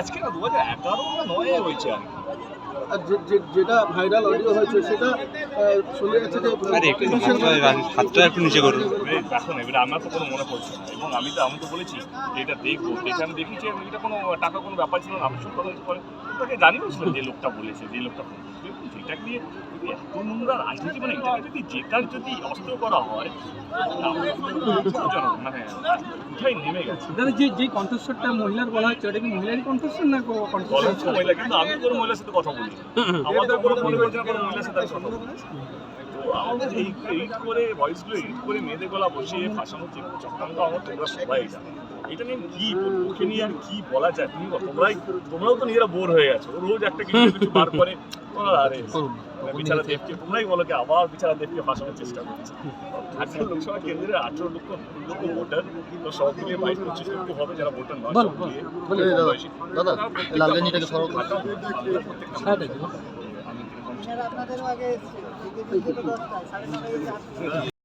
আজকে না 2011 না 9 হয়েছে আর যেটা ভাইরাল অডিও হয়েছে সেটা শোনা যাচ্ছে যে হাতটা একটু নিচে করুন। দেখো না, এবারে আমার তো কোনো মনে পড়ছে না, এবং আমি তো বলেছি যে এটা দেখবো, দেখে আমি দেখি যে এটা কোনো টাকা কোনো ব্যাপার ছিল না। আমি সব কথা পরে তাকে জানিয়েছিলাম যে লোকটা বলেছে, যে লোকটা এটাকে নিয়ে যদি এত নোংরা রাজনীতি, মানে এটাকে যদি জেতার যদি অস্ত্র করা হয়, মানে কোথায় নেমে গেছে। যে কণ্ঠস্বরটা মহিলার বলা হচ্ছে ওটা কি মহিলারই কণ্ঠস্বর না কণ্ঠস্বর মহিলা? কিন্তু আমি কোনো মহিলার সাথে কথা বলি, আমার তো কোনো মনে করছে না কোনো মহিলার সাথে আমি কথা বলি। তো আমাদের এইট করে ভয়েসগুলো এডিট করে মেয়েদের গলা বসিয়ে ফাঁসানোর যে চক্রান্ত, আমার তোমরা সবাই জানো। এটা নিয়ে কি ওকে নিয়ে আর কি বলা যায়? তোমরাও তো নিজেরা বোর হয়ে গেছো, রোজ একটা কিছু বার করে আরে বিচারা দেবকে, তোমরাই বলো কি আবার বিচারা দেবকে ফাঁসানোর চেষ্টা করছে। ঝাড়খণ্ড লোকসভা কেন্দ্রে 18 লক্ষ ভোটার, তো সব মিলিয়ে 22-25 লক্ষ হবে যারা ভোটার নয়। দাদা লালগঞ্জিটাকে সরব আমি